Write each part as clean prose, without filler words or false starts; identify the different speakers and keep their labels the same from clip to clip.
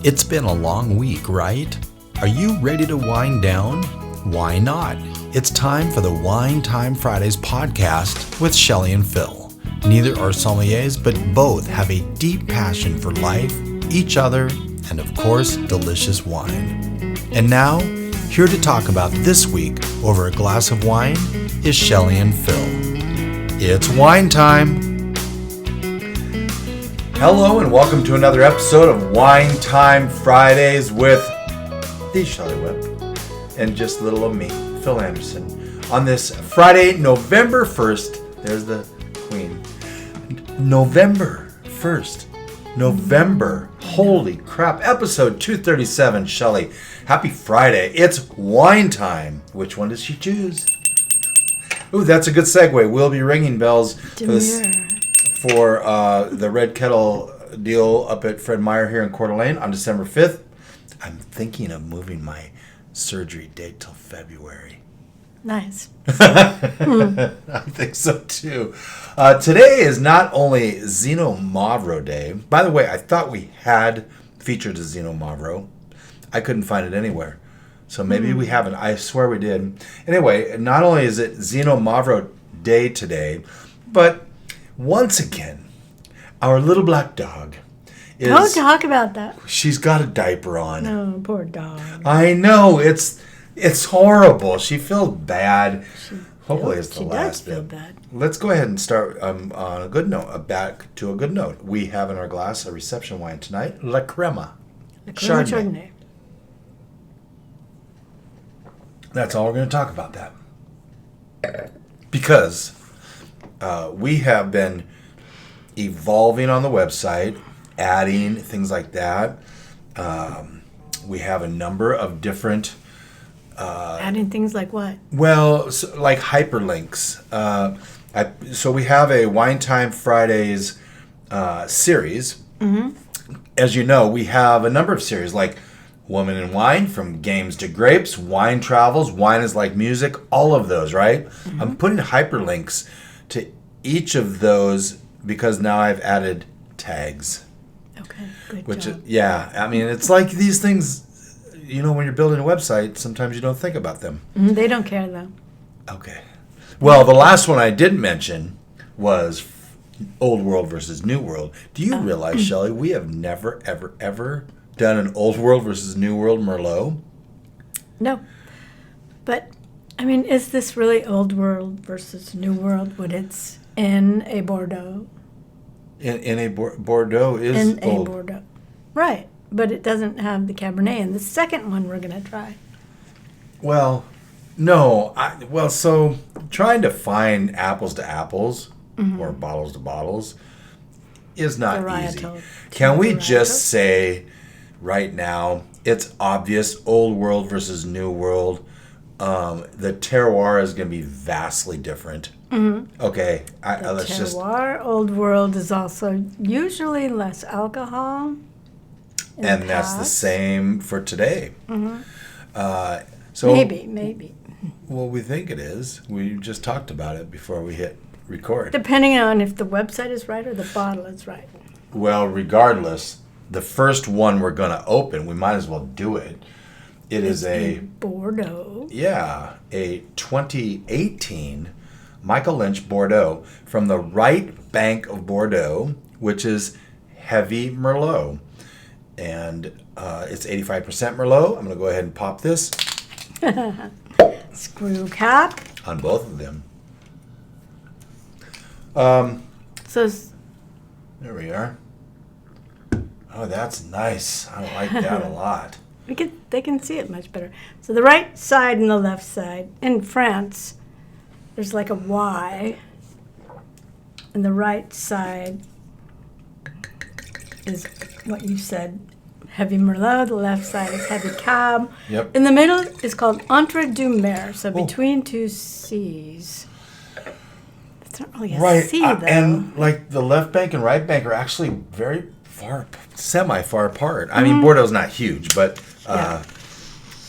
Speaker 1: It's been a long week, right? Are you ready to wind down? Why not? It's time for the Wine Time Fridays podcast with Shelley and Phil. Neither are sommeliers, but both have a deep passion for life, each other, and of course, delicious wine. And now, here to talk about this week over a glass of wine is Shelley and Phil. It's wine time! Hello and welcome to another episode of Wine Time Fridays with the Shelley Whip and just a little of me, Phil Anderson. On this Friday, November 1st, there's the Queen. November 1st. November. Holy crap. Episode 237, Shelley. Happy Friday. It's wine time. Which one does she choose? Ooh, that's a good segue. We'll be ringing bells for the Red Kettle deal up at Fred Meyer here in Coeur d'Alene on December 5th. I'm thinking of moving my surgery date till February.
Speaker 2: Nice.
Speaker 1: I think so too. Today is not only Zino Mavro Day. By the way, I thought we had featured a Zino Mavro. I couldn't find it anywhere. So maybe we haven't. I swear we did. Anyway, not only is it Zino Mavro Day today, but once again, our little black dog is...
Speaker 2: Don't talk about that.
Speaker 1: She's got a diaper on.
Speaker 2: No, poor dog.
Speaker 1: I know. It's horrible. She feels bad. Hopefully it's the last bit.
Speaker 2: She does feel bad.
Speaker 1: Let's go ahead and start on a good note. Back to a good note. We have in our glass a reception wine tonight, La Crema.
Speaker 2: Chardonnay.
Speaker 1: That's all we're going to talk about that. Because we have been evolving on the website, adding things like that. We have a number of different...
Speaker 2: Adding things like what?
Speaker 1: Well, so, like hyperlinks. So we have a Wine Time Fridays series. Mm-hmm. As you know, we have a number of series like Woman in Wine, From Games to Grapes, Wine Travels, Wine is Like Music, all of those, right? Mm-hmm. I'm putting hyperlinks to each of those because now I've added tags.
Speaker 2: Okay, good
Speaker 1: job. I mean, it's like these things, you know, when you're building a website, sometimes you don't think about them.
Speaker 2: They don't care, though.
Speaker 1: Okay. Well, the last one I didn't mention was Old World versus New World. Do you realize, Shelley, we have never, ever, ever done an Old World versus New World Merlot?
Speaker 2: No. But, I mean, is this really Old World versus New World when it's in a Bordeaux?
Speaker 1: Bordeaux is
Speaker 2: in
Speaker 1: old.
Speaker 2: A Bordeaux. Right. But it doesn't have the Cabernet. And the second one we're going to try.
Speaker 1: Well, no. So trying to find apples to apples or bottles to bottles is not easy. Can we just say right now it's obvious Old World versus New World? The terroir is going to be vastly different. Mm-hmm. Okay.
Speaker 2: Terroir, Old World is also usually less alcohol.
Speaker 1: And that's the same for today.
Speaker 2: Mm-hmm.
Speaker 1: So
Speaker 2: maybe.
Speaker 1: Well, we think it is. We just talked about it before we hit record.
Speaker 2: Depending on if the website is right or the bottle is right.
Speaker 1: Well, regardless, the first one we're going to open, we might as well do it. It's a
Speaker 2: Bordeaux.
Speaker 1: Yeah, a 2018 Michael Lynch Bordeaux from the right bank of Bordeaux, which is heavy Merlot. And it's 85% Merlot. I'm going to go ahead and pop this.
Speaker 2: Screw cap.
Speaker 1: On both of them. There we are. Oh, that's nice. I like that a lot.
Speaker 2: They can see it much better. So the right side and the left side. In France, there's like a Y. And the right side is what you said, heavy Merlot. The left side is heavy Cab.
Speaker 1: Yep.
Speaker 2: In the middle is called Entre deux Mers, so between two seas. It's not really a sea, though.
Speaker 1: And like the left bank and right bank are actually very semi-far apart. I mean, Bordeaux's not huge, but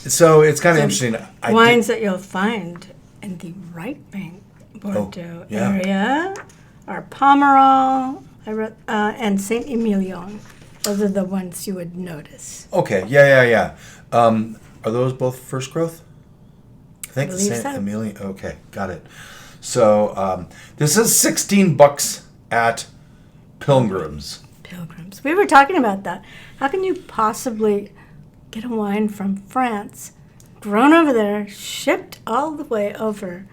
Speaker 1: so it's kind of interesting.
Speaker 2: Wines that you'll find in the right bank Bordeaux area are Pomerol and Saint-Emilion. Those are the ones you would notice.
Speaker 1: Okay, yeah. Are those both first growth? I think the
Speaker 2: believe
Speaker 1: same.
Speaker 2: so.
Speaker 1: Amelia. Okay, got it. So this is $16 at Pilgrim's.
Speaker 2: Pilgrims. We were talking about that. How can you possibly get a wine from France, grown over there, shipped all the way over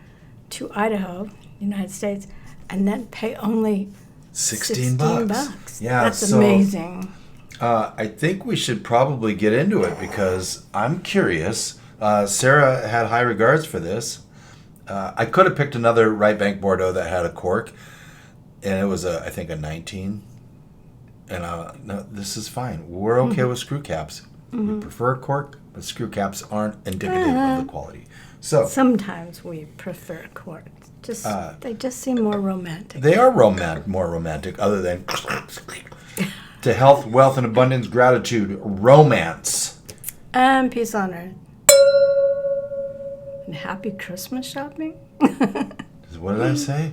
Speaker 2: to Idaho, United States, and then pay only $16?
Speaker 1: Yeah,
Speaker 2: that's amazing.
Speaker 1: I think we should probably get into it because I'm curious. Sarah had high regards for this. I could have picked another right bank Bordeaux that had a cork, and it was I think a 19. And no, this is fine. We're okay with screw caps. We prefer cork, but screw caps aren't indicative of the quality. So
Speaker 2: sometimes we prefer cork. They just seem more romantic.
Speaker 1: they are more romantic, other than to health, wealth, and abundance, gratitude, romance,
Speaker 2: And peace on earth. And happy Christmas shopping.
Speaker 1: What did I say?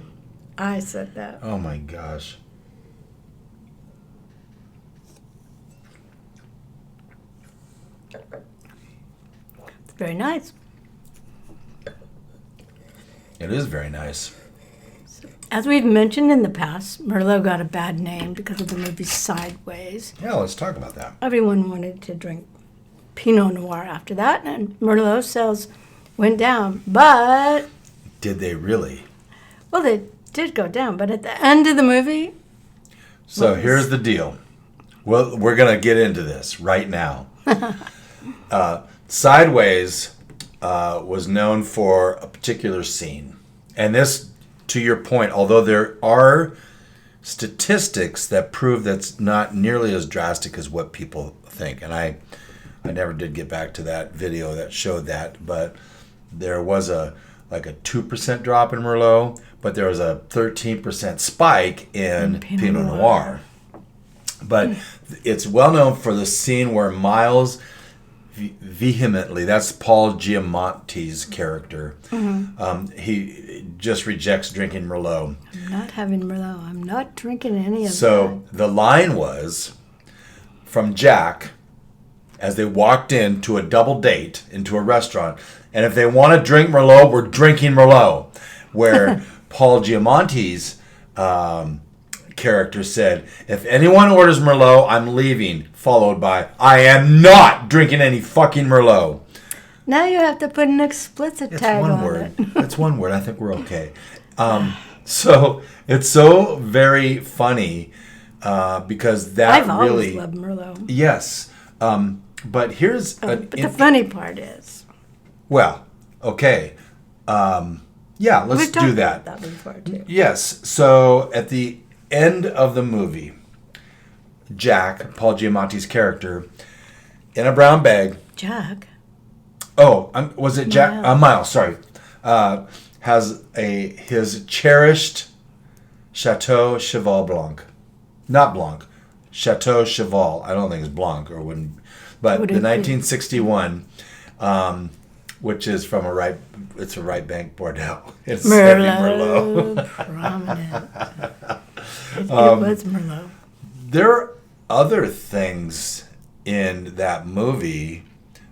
Speaker 2: I said that.
Speaker 1: Oh my gosh.
Speaker 2: It's very nice.
Speaker 1: It is very nice.
Speaker 2: As we've mentioned in the past, Merlot got a bad name because of the movie Sideways.
Speaker 1: Yeah, let's talk about that.
Speaker 2: Everyone wanted to drink Pinot Noir after that, and Merlot sales went down. But,
Speaker 1: Did they really?
Speaker 2: well, they did go down. But at the end of the movie,
Speaker 1: So here's the deal. Well, we're going to get into this right now. Sideways was known for a particular scene. And this, to your point, although there are statistics that prove that's not nearly as drastic as what people think. And I never did get back to that video that showed that, but there was a 2% drop in Merlot, but there was a 13% spike in Pinot Noir. But it's well known for the scene where Miles vehemently, that's Paul Giamatti's character, he just rejects drinking Merlot.
Speaker 2: I'm not having Merlot. I'm not drinking any of that.
Speaker 1: So the line was from Jack as they walked into a double date into a restaurant, and if they want to drink Merlot, we're drinking Merlot. Where Paul Giamatti's character said, if anyone orders Merlot, I'm leaving, followed by, I am not drinking any fucking Merlot.
Speaker 2: Now you have to put an explicit tag on
Speaker 1: Word.
Speaker 2: it.
Speaker 1: It's one word. I think we're okay. So it's so very funny because that
Speaker 2: I've
Speaker 1: really...
Speaker 2: always loved Merlot.
Speaker 1: Yes. But here's...
Speaker 2: But the funny part is...
Speaker 1: Well, okay. Yeah, let's
Speaker 2: We've talked
Speaker 1: do that.
Speaker 2: about that before, too.
Speaker 1: Yes. So at the end of the movie, Jack, Paul Giamatti's character, in a brown bag...
Speaker 2: Jack?
Speaker 1: Oh, was it Jack?
Speaker 2: Miles.
Speaker 1: Miles, sorry. Has his cherished Chateau Cheval Blanc. Not Blanc. Chateau Cheval. I don't think it's Blanc or wouldn't. But the 1961, which is from a right bank Bordeaux. It's
Speaker 2: Merlot. Prominent. It was Merlot.
Speaker 1: There are other things in that movie,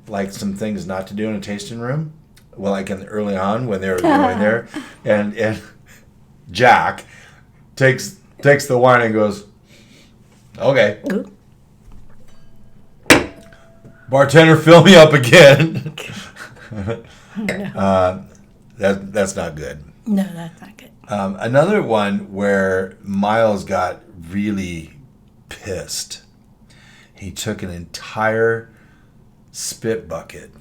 Speaker 1: like some things not to do in a tasting room. Well, like early on when they were going there, and Jack takes the wine and goes, "Okay,
Speaker 2: Ooh.
Speaker 1: bartender, fill me up again."
Speaker 2: No.
Speaker 1: That's not good.
Speaker 2: No, that's not good.
Speaker 1: Another one where Miles got really pissed. He took an entire spit bucket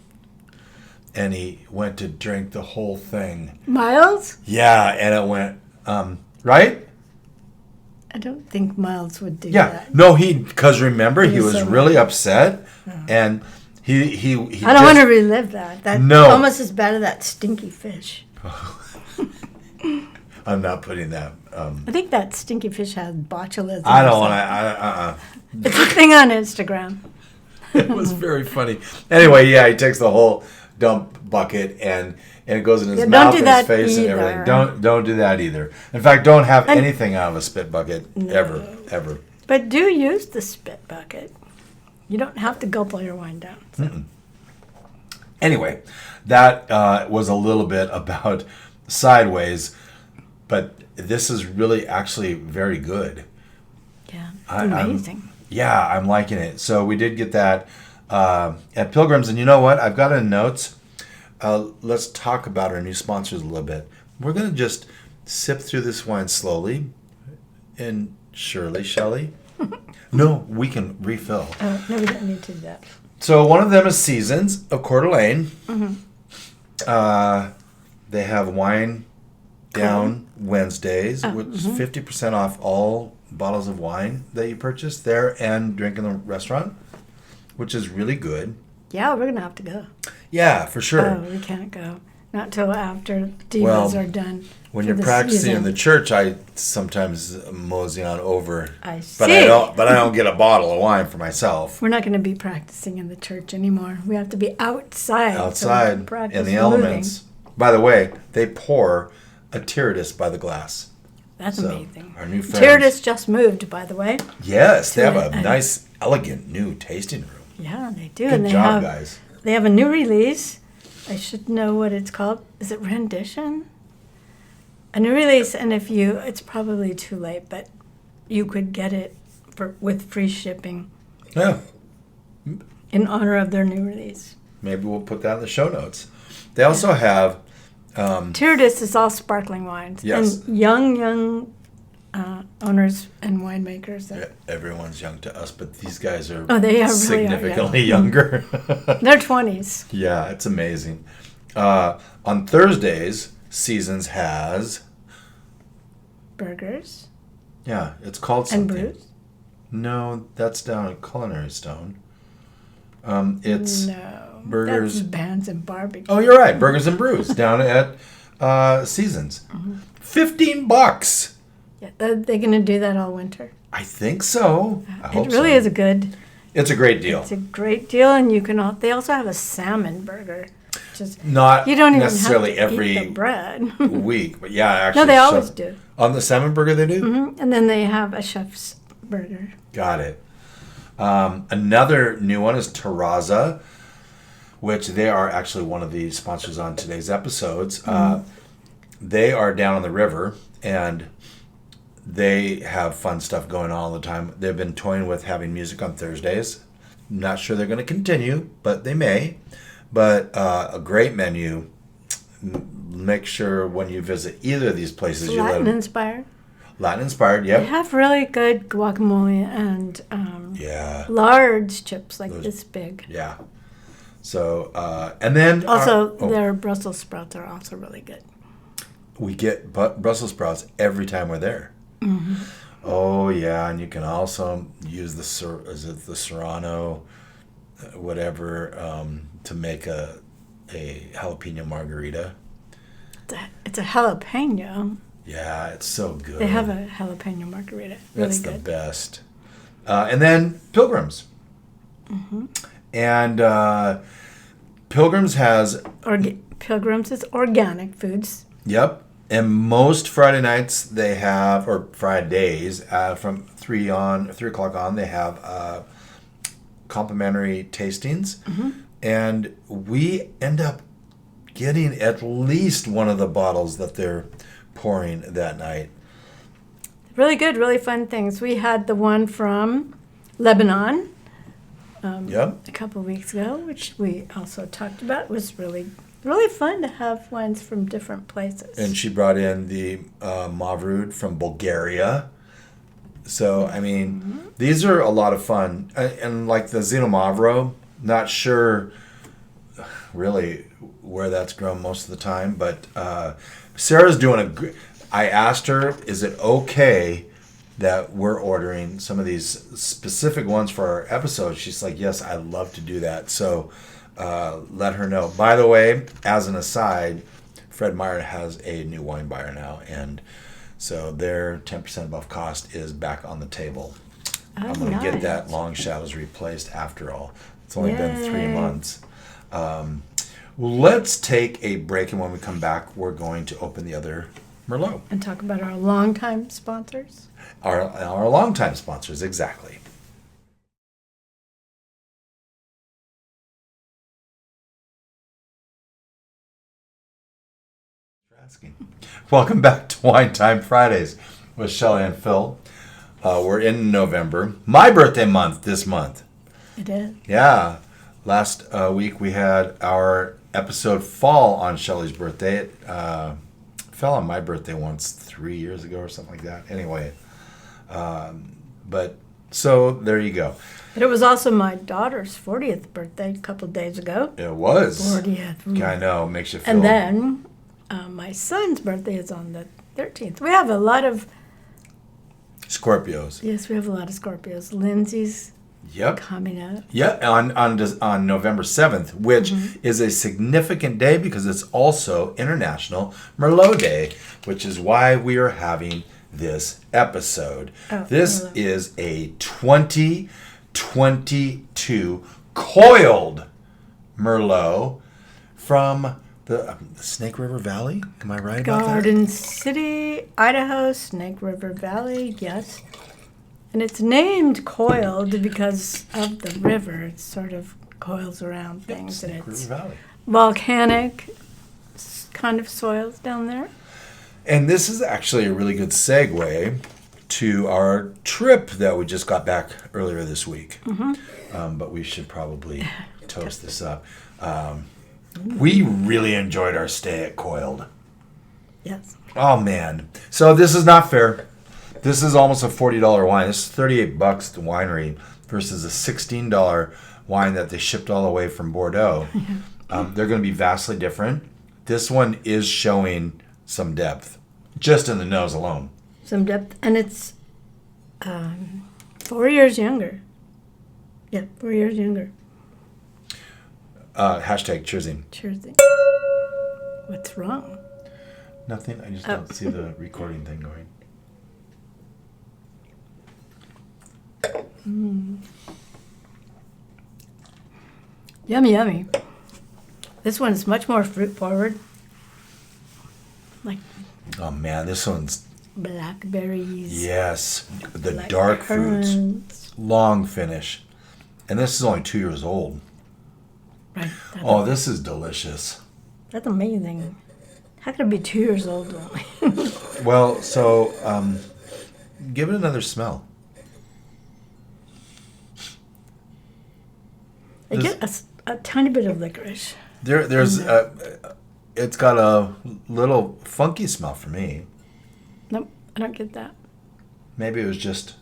Speaker 1: and he went to drink the whole thing.
Speaker 2: Miles?
Speaker 1: Yeah, and it went, right?
Speaker 2: I don't think Miles would do
Speaker 1: Yeah.
Speaker 2: that.
Speaker 1: No, because remember, he was
Speaker 2: so
Speaker 1: really upset and he
Speaker 2: I don't want to relive that. That's almost as bad as that stinky fish.
Speaker 1: I'm not putting that.
Speaker 2: I think that stinky fish has botulism.
Speaker 1: I don't
Speaker 2: or
Speaker 1: want
Speaker 2: something.
Speaker 1: to.
Speaker 2: It's a thing on Instagram.
Speaker 1: It was very funny. Anyway, yeah, he takes the whole dump bucket and it goes in his mouth and his face and everything. Don't do that either. In fact, don't have anything out of a spit bucket ever.
Speaker 2: But do use the spit bucket. You don't have to gulp all your wine down. So.
Speaker 1: Anyway, that was a little bit about Sideways, but this is really actually very good.
Speaker 2: Yeah, it's amazing.
Speaker 1: I'm liking it. So we did get that at Pilgrim's, and you know what? I've got it in notes. Let's talk about our new sponsors a little bit. We're going to just sip through this wine slowly and surely, Shelley. No, we can refill.
Speaker 2: Oh, no, we don't need to do that.
Speaker 1: So one of them is Seasons of Coeur d'Alene. They have wine down Wednesdays, which is 50% off all bottles of wine that you purchase there and drink in the restaurant, which is really good.
Speaker 2: Yeah, we're going to have to go.
Speaker 1: Yeah, for sure.
Speaker 2: Oh, we can't go. Not till after divas are done.
Speaker 1: When you're practicing in the church, I sometimes mosey on over.
Speaker 2: I see.
Speaker 1: But I don't get a bottle of wine for myself.
Speaker 2: We're not going to be practicing in the church anymore. We have to be outside.
Speaker 1: Outside in the elements. By the way, they pour a Tirriddis by the glass.
Speaker 2: That's amazing.
Speaker 1: Our new friends.
Speaker 2: Tirriddis just moved, by the way.
Speaker 1: Yes, they have a nice, elegant new tasting room.
Speaker 2: Yeah, they do.
Speaker 1: Good job, guys.
Speaker 2: They have a new release. I should know what it's called. Is it Rendition? A new release, and it's probably too late, but you could get it with free shipping.
Speaker 1: Yeah.
Speaker 2: In honor of their new release.
Speaker 1: Maybe we'll put that in the show notes. They also have...
Speaker 2: Tirriddis is all sparkling wines.
Speaker 1: Yes.
Speaker 2: And young owners and winemakers.
Speaker 1: Yeah, everyone's young to us, but these guys are
Speaker 2: really
Speaker 1: significantly younger.
Speaker 2: They're 20s.
Speaker 1: Yeah, it's amazing. On Thursdays, Seasons has...
Speaker 2: burgers.
Speaker 1: Yeah, it's called something.
Speaker 2: And brews?
Speaker 1: No, that's down at Culinary Stone. It's burgers.
Speaker 2: That's bands and barbecue.
Speaker 1: Oh, you're right. Burgers and brews down at Seasons. $15.
Speaker 2: Yeah, are they going to do that all winter?
Speaker 1: I think so. I hope
Speaker 2: it really
Speaker 1: so.
Speaker 2: is a good.
Speaker 1: It's a great deal.
Speaker 2: It's a great deal, and you can. They also have a salmon burger.
Speaker 1: Not
Speaker 2: you don't even
Speaker 1: necessarily
Speaker 2: have to
Speaker 1: every
Speaker 2: eat the bread.
Speaker 1: week, but yeah, actually.
Speaker 2: No, they always do.
Speaker 1: On the salmon burger, they do.
Speaker 2: Mm-hmm. And then they have a chef's burger.
Speaker 1: Got it. Another new one is Terraza, which they are actually one of the sponsors on today's episodes. They are down on the river, and they have fun stuff going on all the time. They've been toying with having music on Thursdays. Not sure they're going to continue, but they may. But a great menu. Make sure when you visit either of these places, you
Speaker 2: Latin inspired.
Speaker 1: Latin inspired, yep.
Speaker 2: They have really good guacamole and large chips like this big.
Speaker 1: Yeah. So and then
Speaker 2: also their Brussels sprouts are also really good.
Speaker 1: We get Brussels sprouts every time we're there.
Speaker 2: Mm-hmm.
Speaker 1: Oh yeah, and you can also use the Serrano, whatever, to make a jalapeno margarita.
Speaker 2: It's a jalapeno.
Speaker 1: Yeah, it's so good.
Speaker 2: They have a jalapeno margarita. Really
Speaker 1: That's
Speaker 2: good.
Speaker 1: the best. And then Pilgrim's.
Speaker 2: Mm-hmm.
Speaker 1: And Pilgrim's has...
Speaker 2: Pilgrim's is organic foods.
Speaker 1: Yep. And most Friday nights they have, or Fridays, from 3 o'clock on, they have complimentary tastings.
Speaker 2: Mm-hmm.
Speaker 1: And we end up getting at least one of the bottles that they're pouring that night.
Speaker 2: Really good, really fun things. We had the one from Lebanon a couple of weeks ago, which we also talked about. It was really fun to have wines from different places.
Speaker 1: And she brought in the Mavrud from Bulgaria. So, I mean, these are a lot of fun. And like the Zino Mavro, not sure really where that's grown most of the time, but Sarah's doing I asked her, is it okay that we're ordering some of these specific ones for our episodes? She's like, yes, I'd love to do that. So let her know. By the way, as an aside, Fred Meyer has a new wine buyer now, and so their 10% above cost is back on the table.
Speaker 2: Oh,
Speaker 1: I'm going to get that Long Shadows replaced after all. It's only been 3 months. Let's take a break, and when we come back, we're going to open the other Merlot.
Speaker 2: And talk about our longtime sponsors.
Speaker 1: Our longtime sponsors, exactly. Welcome back to Wine Time Fridays with Shelley and Phil. We're in November. My birthday month this month.
Speaker 2: It is.
Speaker 1: Yeah. Last week we had our episode fall on Shelley's birthday. It fell on my birthday once 3 years ago or something like that. Anyway, but so there you go.
Speaker 2: But it was also my daughter's 40th birthday a couple of days ago.
Speaker 1: It was.
Speaker 2: 40th.
Speaker 1: I know. Makes you feel.
Speaker 2: And then my son's birthday is on the 13th. We have a lot of
Speaker 1: Scorpios.
Speaker 2: Yes, we have a lot of Scorpios. Lindsay's coming up.
Speaker 1: Yeah, on November 7th, which is a significant day because it's also International Merlot Day, which is why we are having this episode. This
Speaker 2: Merlot.
Speaker 1: is a 2022 Coiled Merlot from the Snake River Valley. Am I right about that?
Speaker 2: Garden City, Idaho, Snake River Valley, yes. And it's named Coiled because of the river. It sort of coils around things.
Speaker 1: Snake
Speaker 2: And it's
Speaker 1: River Valley.
Speaker 2: volcanic kind of soils down there.
Speaker 1: And this is actually a really good segue to our trip that we just got back earlier this week. But we should probably toast this up. We really enjoyed our stay at Coiled.
Speaker 2: Yes.
Speaker 1: Oh, man. So this is not fair. This is almost a $40 wine. This is $38 to winery versus a $16 wine that they shipped all the way from Bordeaux. They're going to be vastly different. This one is showing some depth, just in the nose alone.
Speaker 2: Some depth. And it's 4 years younger. Yeah, 4 years younger.
Speaker 1: Hashtag cheersing.
Speaker 2: Cheersing. What's wrong?
Speaker 1: Nothing. I just don't see the recording thing going.
Speaker 2: Yummy, yummy. This one is much more fruit forward. Like
Speaker 1: Oh, man. This one's...
Speaker 2: blackberries.
Speaker 1: Yes. The
Speaker 2: Black
Speaker 1: dark fruits.
Speaker 2: currants.
Speaker 1: Long finish. And this is only 2 years old.
Speaker 2: Right.
Speaker 1: Oh, this is delicious.
Speaker 2: That's amazing. How could it be 2 years old only?
Speaker 1: Well, so give it another smell.
Speaker 2: I get a tiny bit of licorice.
Speaker 1: There's it's got a little funky smell for me.
Speaker 2: Nope, I don't get that.
Speaker 1: Maybe it was just.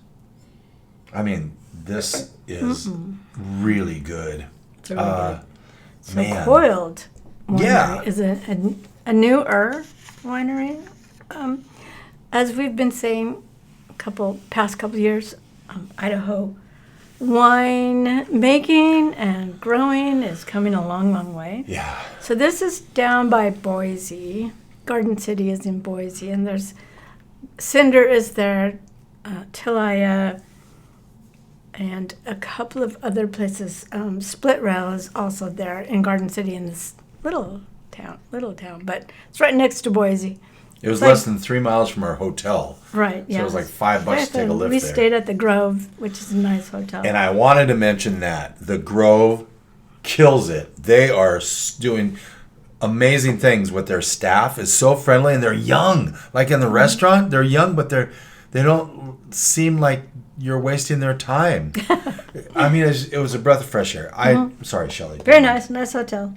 Speaker 1: I mean, this is really good.
Speaker 2: It's really good. So
Speaker 1: man.
Speaker 2: Coiled Winery
Speaker 1: Yeah.
Speaker 2: is a newer winery. As we've been saying, past couple years, Idaho wine making and growing is coming a long, long way.
Speaker 1: Yeah.
Speaker 2: So this is down by Boise. Garden City is in Boise, and there's Cinder is there, Telaya, and a couple of other places. Split Rail is also there in Garden City in this little town, but it's right next to Boise.
Speaker 1: It was
Speaker 2: It's
Speaker 1: less than 3 miles from our hotel.
Speaker 2: Right, yeah.
Speaker 1: So it was like $5 to take a lift
Speaker 2: We
Speaker 1: there.
Speaker 2: stayed at the Grove, which is a nice hotel.
Speaker 1: And I wanted to mention that. The Grove kills it. They are doing amazing things with their staff. Is so friendly, and they're young. Like in the restaurant, they're young, but they don't seem like you're wasting their time. I mean, it was a breath of fresh air. I'm sorry, Shelley.
Speaker 2: Very nice hotel.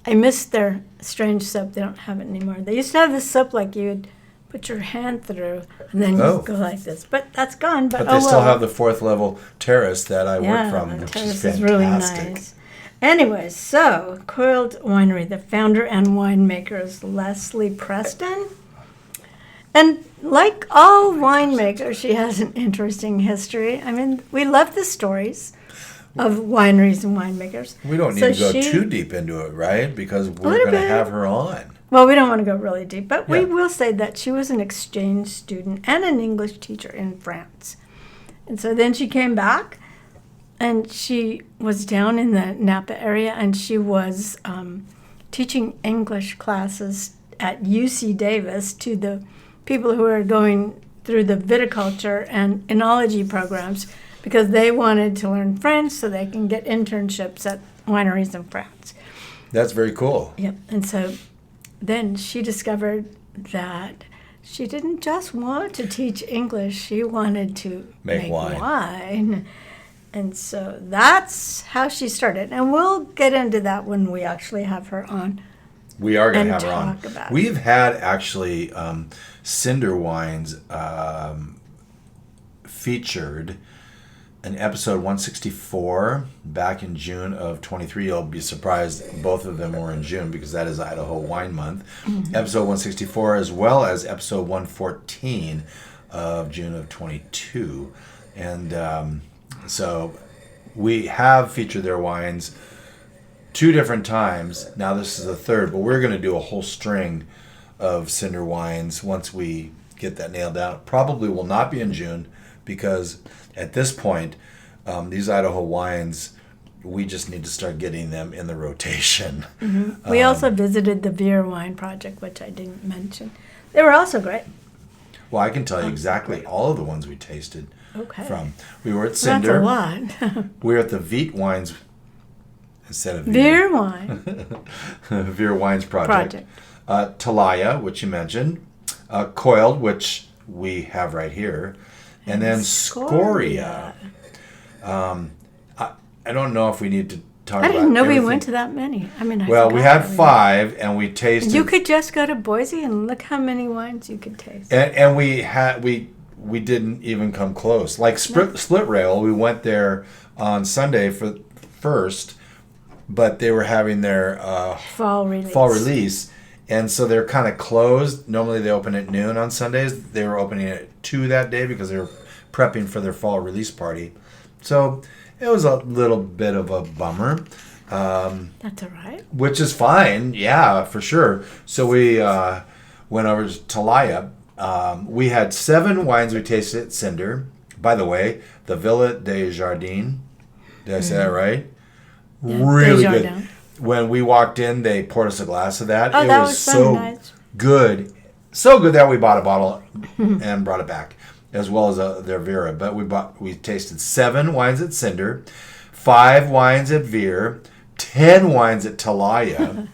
Speaker 2: I missed their strange soap. They don't have it anymore. They used to have this soap like you would put your hand through, and then you go like this. But that's gone. But
Speaker 1: they still have the 4th level terrace that I work from,
Speaker 2: the
Speaker 1: which
Speaker 2: terrace
Speaker 1: is fantastic.
Speaker 2: really nice. Anyways, so Coiled Winery, the founder and winemaker is Leslie Preston. And like all winemakers, she has an interesting history. I mean, we love the stories of wineries and winemakers.
Speaker 1: We don't need to go too deep into it, right? Because we're going to have her on.
Speaker 2: Well, we don't want to go really deep, but we
Speaker 1: Yeah.
Speaker 2: will say that she was an exchange student and an English teacher in France. And so then she came back, and she was down in the Napa area, and she was teaching English classes at UC Davis to the people who are going through the viticulture and enology programs because they wanted to learn French so they can get internships at wineries in France.
Speaker 1: That's very cool.
Speaker 2: Yep. And so then she discovered that she didn't just want to teach English, she wanted to make wine. And so that's how she started. And we'll get into that when we actually have her on.
Speaker 1: We are going to have her on.
Speaker 2: About
Speaker 1: We've had actually Cinder wines featured in episode 164 back in June of 23. You'll be surprised both of them were in June because that is Idaho Wine Month. Mm-hmm. Episode 164 as well as episode 114 of June of 22. And so we have featured their wines 2 different times. Now this is the 3rd, but we're going to do a whole string of Cinder wines once we get that nailed down. Probably will not be in June because at this point, these Idaho wines, we just need to start getting them in the rotation.
Speaker 2: Mm-hmm. We also visited the Veer wine project, which I didn't mention. They were also great.
Speaker 1: Well, I can tell you exactly all of the ones we tasted.
Speaker 2: Okay.
Speaker 1: From. We were at Cinder.
Speaker 2: That's a lot.
Speaker 1: We were at the Veet wines instead of
Speaker 2: Veer wine.
Speaker 1: Veer Wines Project. Telaya, which you mentioned. Coiled, which we have right here. And then SCORIA. I don't know if we need to talk about
Speaker 2: I didn't know
Speaker 1: everything.
Speaker 2: we went to that many. I mean,
Speaker 1: we had 5, and we tasted.
Speaker 2: You could just go to Boise and look how many wines you could taste.
Speaker 1: And we didn't even come close. Like Split Rail, we went there on Sunday for first, but they were having their
Speaker 2: fall release.
Speaker 1: And so they're kind of closed. Normally they open at noon on Sundays. They were opening at 2 that day because they were prepping for their fall release party. So it was a little bit of a bummer.
Speaker 2: That's all right.
Speaker 1: Which is fine. Yeah, for sure. So we went over to Telaya. We had 7 wines we tasted at Cinder. By the way, the Villa des Jardins. Did I say that right?
Speaker 2: Yeah,
Speaker 1: really good. When we walked in, they poured us a glass of that.
Speaker 2: Oh, that was so nice.
Speaker 1: Good. So good that we bought a bottle and brought it back, as well as their Vera. But we tasted 7 wines at Cinder, 5 wines at Veer, 10 wines at Telaya,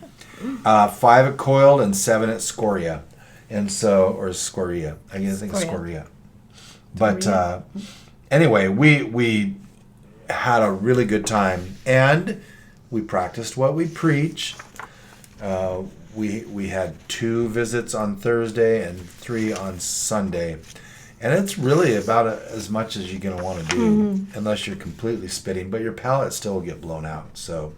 Speaker 1: 5 at Coiled, and 7 at SCORIA. And so, or SCORIA. I guess it's SCORIA. But anyway, we had a really good time, and we practiced what we preach. We had 2 visits on Thursday and 3 on Sunday. And it's really about as much as you're going to want to do, unless you're completely spitting. But your palate still will get blown out. So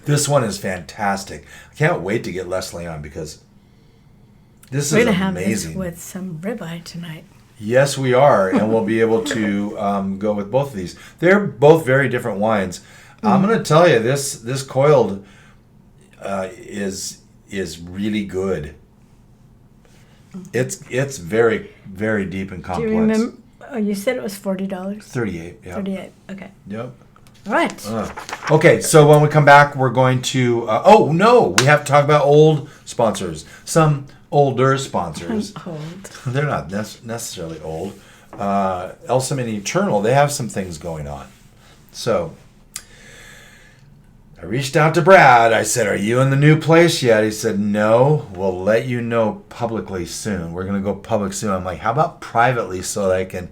Speaker 1: this one is fantastic. I can't wait to get Leslie on because this is amazing.
Speaker 2: We're going to have this with some ribeye tonight.
Speaker 1: Yes, we are. And we'll be able to go with both of these. They're both very different wines. I'm going to tell you, this Coiled is really good. It's very, very deep and complex.
Speaker 2: Do you remember? Oh, you said it was $40.
Speaker 1: $38. Yeah.
Speaker 2: $38. Okay.
Speaker 1: Yep.
Speaker 2: All right.
Speaker 1: Okay. So when we come back, we're going to. We have to talk about old sponsors. Some older sponsors.
Speaker 2: Old.
Speaker 1: They're not necessarily old. Elsom and Eternal. They have some things going on. So. I reached out to Brad. I said, "Are you in the new place yet?" He said, "No, we'll let you know publicly soon. We're going to go public soon." I'm like, "How about privately so that I can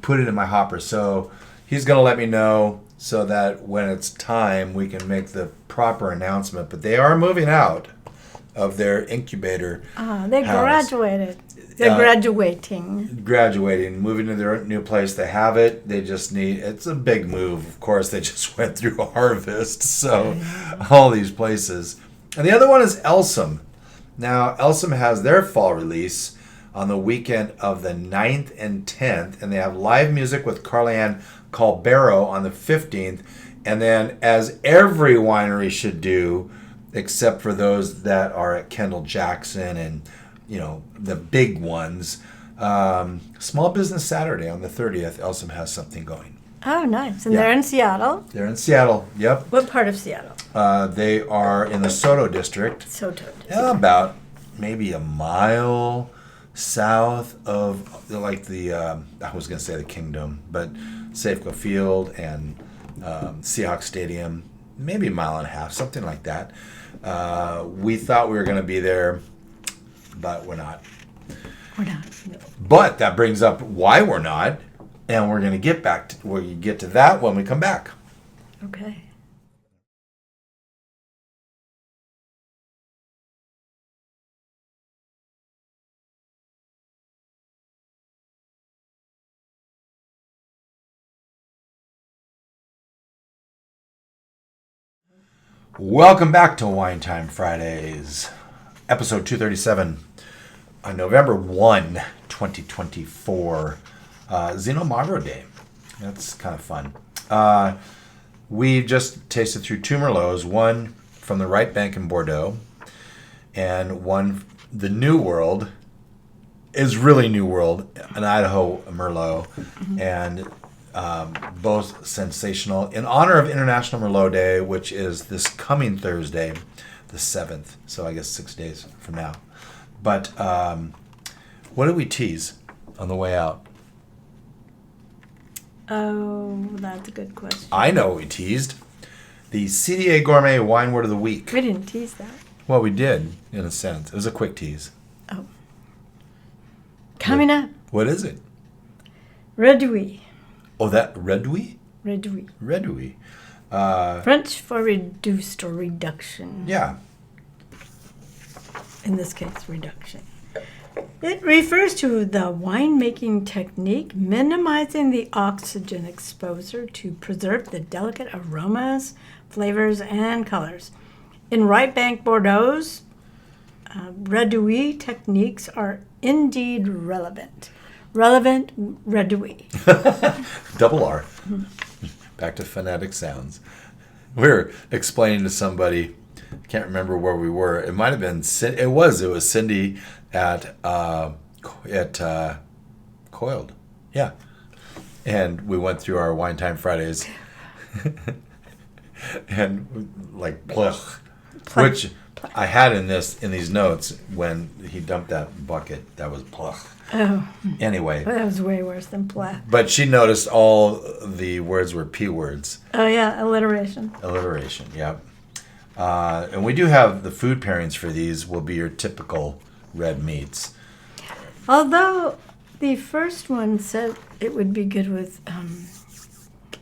Speaker 1: put it in my hopper?" So he's going to let me know so that when it's time, we can make the proper announcement. But they are moving out of their incubator.
Speaker 2: They graduated. They're
Speaker 1: graduating, moving to their new place. They have it. They just need, it's a big move. Of course, they just went through a harvest. So all these places. And the other one is Elsom. Now, Elsom has their fall release on the weekend of the 9th and 10th. And they have live music with Carly-Ann Calbero on the 15th. And then, as every winery should do, except for those that are at Kendall Jackson and the big ones. Small Business Saturday on the 30th, Elsom has something going.
Speaker 2: Oh, nice. And
Speaker 1: Yeah.
Speaker 2: they're in Seattle.
Speaker 1: They're in Seattle. Yep.
Speaker 2: What part of Seattle?
Speaker 1: They are in the Soto district.
Speaker 2: Soto.
Speaker 1: About maybe a mile south of like I was going to say the Kingdom, but Safeco Field and Seahawks Stadium, maybe a mile and a half, something like that. We thought we were going to be there, but we're not.
Speaker 2: We're not. No.
Speaker 1: But that brings up why we're not, and we're going to get to that when we come back.
Speaker 2: Okay.
Speaker 1: Welcome back to Wine Time Fridays, episode 237, on November 1, 2024, Zino Magro Day. That's kind of fun. We just tasted through two Merlots, one from the right bank in Bordeaux, and one, the New World, is really New World, an Idaho Merlot, and both sensational. In honor of International Merlot Day, which is this coming Thursday, the 7th, so I guess 6 days from now. But what did we tease on the way out?
Speaker 2: Oh, that's a good question.
Speaker 1: I know what we teased. The CDA Gourmet Wine Word of the Week.
Speaker 2: We didn't tease that.
Speaker 1: Well, we did, in a sense. It was a quick tease.
Speaker 2: Oh. Coming up.
Speaker 1: What is it?
Speaker 2: Réduit.
Speaker 1: Oh, that Réduit?
Speaker 2: Réduit.
Speaker 1: Réduit.
Speaker 2: French for reduced or reduction.
Speaker 1: Yeah.
Speaker 2: In this case, reduction. It refers to the winemaking technique minimizing the oxygen exposure to preserve the delicate aromas, flavors, and colors. In right bank Bordeaux's, Réduit techniques are indeed relevant. Relevant Réduit.
Speaker 1: Double R. Back to phonetic sounds. We were explaining to somebody, I can't remember where we were. It might have been, it was Cindy at Coiled. Yeah. And we went through our Wine Time Fridays. And like, plech, which I had in these notes when he dumped that bucket. That was plech.
Speaker 2: Oh.
Speaker 1: Anyway.
Speaker 2: That was way worse than plat.
Speaker 1: But she noticed all the words were P words.
Speaker 2: Oh, yeah, alliteration.
Speaker 1: Alliteration, yep. And we do have the food pairings for these will be your typical red meats.
Speaker 2: Although the first one said it would be good with,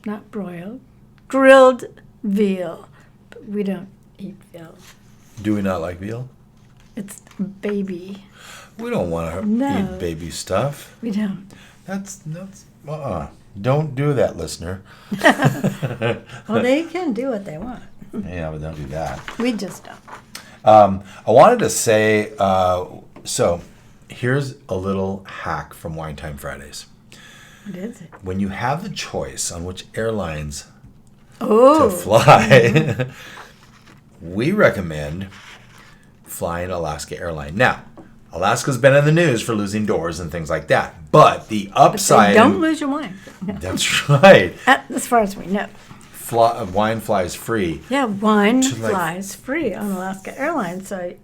Speaker 2: not broiled, grilled veal. But we don't eat veal.
Speaker 1: Do we not like veal?
Speaker 2: It's baby.
Speaker 1: We don't want to eat baby stuff.
Speaker 2: We don't.
Speaker 1: That's Don't do that, listener.
Speaker 2: Well, they can do what they want.
Speaker 1: Yeah, but don't do that.
Speaker 2: We just don't.
Speaker 1: I wanted to say, so here's a little hack from Wine Time Fridays.
Speaker 2: What is it?
Speaker 1: When you have the choice on which airlines
Speaker 2: to
Speaker 1: fly, we recommend flying Alaska Airline. Now, Alaska's been in the news for losing doors and things like that. But the upside...
Speaker 2: But don't lose your wine.
Speaker 1: That's right.
Speaker 2: As far as we know.
Speaker 1: Wine flies free.
Speaker 2: Yeah, wine flies free on Alaska Airlines. So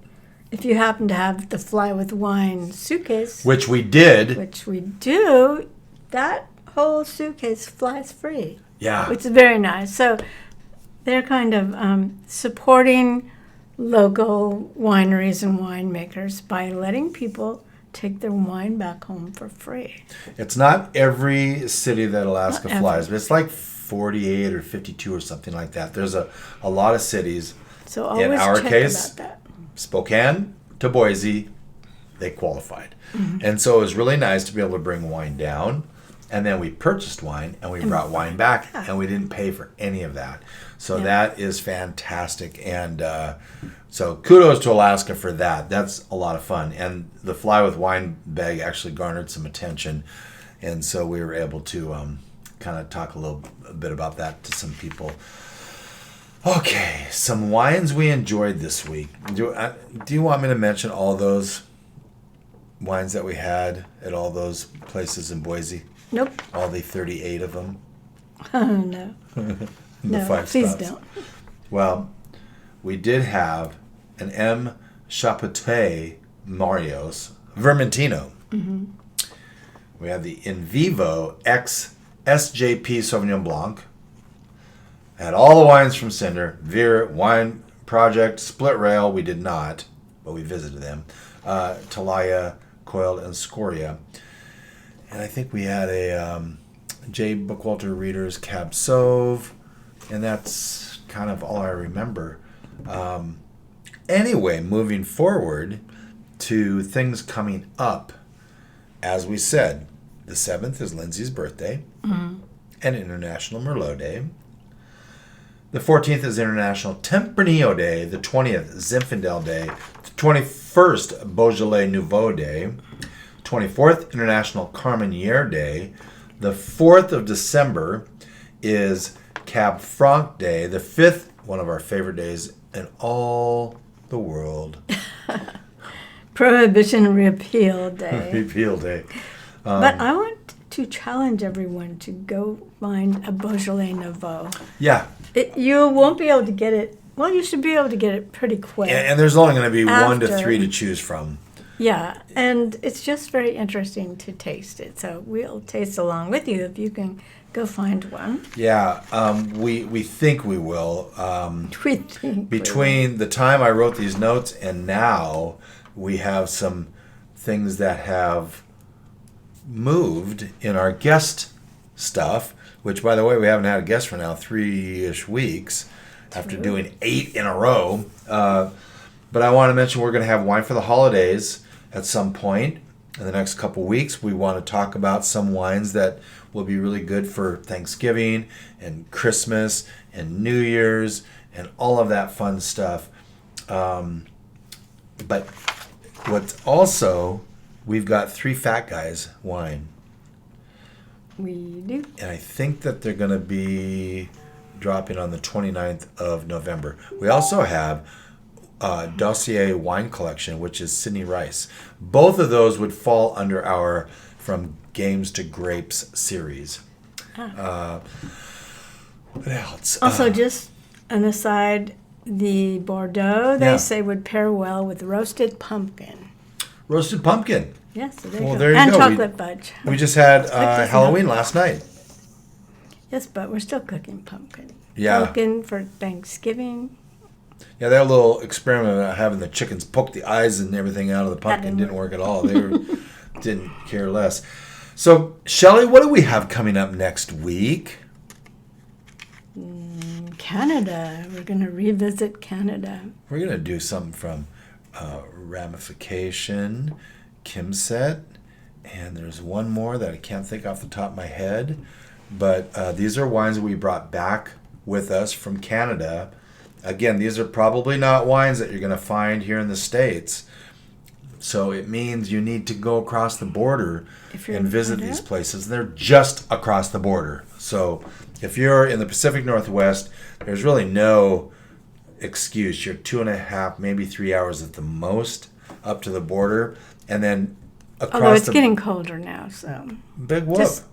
Speaker 2: if you happen to have the Fly with Wine suitcase...
Speaker 1: Which we did.
Speaker 2: Which we do. That whole suitcase flies free.
Speaker 1: Yeah.
Speaker 2: Which is very nice. So they're kind of supporting local wineries and winemakers by letting people take their wine back home for free.
Speaker 1: It's not every city that Alaska flies, but it's like 48 or 52 or something like that. There's a lot of cities.
Speaker 2: So always
Speaker 1: in our
Speaker 2: check
Speaker 1: case,
Speaker 2: about that.
Speaker 1: Spokane to Boise, they qualified. Mm-hmm. And so it was really nice to be able to bring wine down. And then we purchased wine and we brought wine back and we didn't pay for any of that. So that is fantastic. And so kudos to Alaska for that. That's a lot of fun. And the Fly with Wine bag actually garnered some attention. And so we were able to kind of talk a bit about that to some people. Okay, some wines we enjoyed this week. Do you want me to mention all those wines that we had at all those places in Boise?
Speaker 2: Nope.
Speaker 1: All the 38 of them?
Speaker 2: Oh, no. No,
Speaker 1: five
Speaker 2: please
Speaker 1: stops.
Speaker 2: don't.
Speaker 1: Well, we did have an M. Chapotet Marios Vermentino.
Speaker 2: Mm-hmm.
Speaker 1: We have the In Vivo X SJP Sauvignon Blanc. Had all the wines from Cinder. Veer, Wine Project, Split Rail. We did not, but we visited them. Telaya, Coiled, and SCORIA. And I think we had a J. Bookwalter Reader's Cab Sauv. And that's kind of all I remember. Anyway, moving forward to things coming up. As we said, the 7th is Lindsay's birthday and International Merlot Day. The 14th is International Tempranillo Day. The 20th, Zinfandel Day. The 21st, Beaujolais Nouveau Day. 24th, International Carmenere Day. The 4th of December is Cab Franc Day. The 5th, one of our favorite days in all the world.
Speaker 2: Prohibition Repeal Day.
Speaker 1: Repeal Day.
Speaker 2: But I want to challenge everyone to go find a Beaujolais Nouveau.
Speaker 1: Yeah.
Speaker 2: You won't be able to get it. Well, you should be able to get it pretty quick.
Speaker 1: And there's only going to be 1 to
Speaker 2: After.
Speaker 1: 3 to choose from.
Speaker 2: Yeah, and it's just very interesting to taste it. So we'll taste along with you if you can go find one.
Speaker 1: Yeah, we think we will.
Speaker 2: We think
Speaker 1: Between the time I wrote these notes and now, we have some things that have moved in our guest stuff, which, by the way, we haven't had a guest for now 3-ish weeks after doing 8 in a row. But I want to mention we're going to have wine for the holidays at some point in the next couple weeks. We want to talk about some wines that will be really good for Thanksgiving and Christmas and New Year's and all of that fun stuff. But what's also, we've got 3 Fat Guys wine.
Speaker 2: We do.
Speaker 1: And I think that they're going to be dropping on the 29th of November. We also have Dossier wine collection, which is Sydney Rice. Both of those would fall under our From Games to Grapes series. What else?
Speaker 2: Also, just an aside, the Bordeaux, they say, would pair well with roasted pumpkin.
Speaker 1: Roasted pumpkin.
Speaker 2: Yes, so there
Speaker 1: Well,
Speaker 2: you go.
Speaker 1: there you
Speaker 2: and
Speaker 1: go.
Speaker 2: chocolate fudge.
Speaker 1: We just had
Speaker 2: this
Speaker 1: Halloween
Speaker 2: up.
Speaker 1: last night.
Speaker 2: Yes, but we're still cooking pumpkin.
Speaker 1: Yeah.
Speaker 2: Pumpkin for Thanksgiving.
Speaker 1: Yeah, that little experiment of having the chickens poke the eyes and everything out of the pumpkin didn't work at all. They didn't care less. So, Shelley, what do we have coming up next week?
Speaker 2: Canada. We're going to revisit Canada.
Speaker 1: We're going to do something from Ramification, Kimset, and there's one more that I can't think off the top of my head. But these are wines that we brought back with us from Canada. Again, these are probably not wines that you're going to find here in the States. So it means you need to go across the border and visit these places. They're just across the border. So if you're in the Pacific Northwest, there's really no excuse. You're 2.5, maybe 3 hours at the most up to the border. And then across
Speaker 2: Although it's getting colder now, so
Speaker 1: big whoop.
Speaker 2: just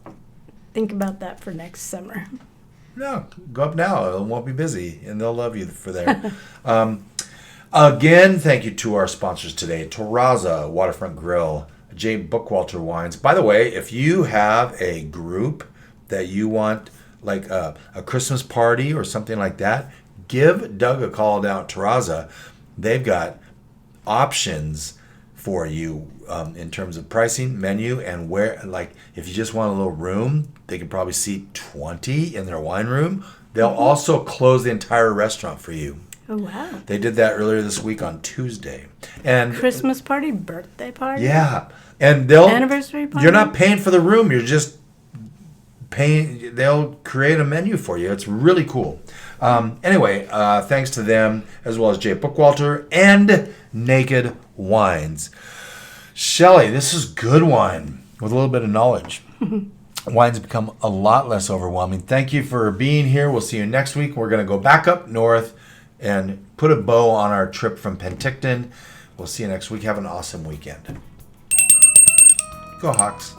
Speaker 2: think about that for next summer.
Speaker 1: No, go up now. It won't be busy, and they'll love you for there. Again, thank you to our sponsors today, Terraza, Waterfront Grill, J. Bookwalter Wines. By the way, if you have a group that you want, like a Christmas party or something like that, give Doug a call down at Terraza. They've got options for you in terms of pricing, menu, and where, like, if you just want a little room, they can probably seat 20 in their wine room. They'll also close the entire restaurant for you.
Speaker 2: Oh, wow.
Speaker 1: They did that earlier this week on Tuesday. And
Speaker 2: Christmas party, birthday party?
Speaker 1: yeah. And they'll
Speaker 2: Anniversary party?
Speaker 1: You're not paying for the room, you're just paying. They'll create a menu for you. It's really cool. Anyway, thanks to them, as well as Jay Bookwalter and Naked Wines. Shelley, this is good wine with a little bit of knowledge. Wine's become a lot less overwhelming. Thank you for being here. We'll see you next week. We're going to go back up north and put a bow on our trip from Penticton. We'll see you next week. Have an awesome weekend. Go Hawks.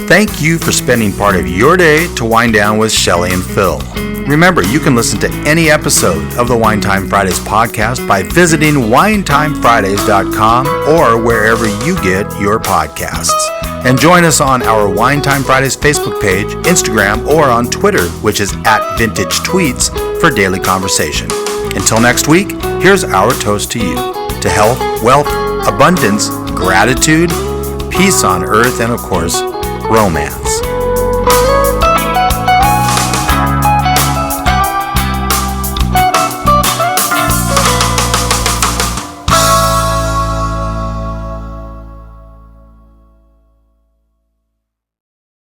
Speaker 1: Thank you for spending part of your day to wind down with Shelley and Phil. Remember, you can listen to any episode of the Wine Time Fridays podcast by visiting winetimefridays.com or wherever you get your podcasts. And join us on our Wine Time Fridays Facebook page, Instagram, or on Twitter, which is @VintageTweets, for daily conversation. Until next week, here's our toast to you. To health, wealth, abundance, gratitude, peace on earth, and of course, romance.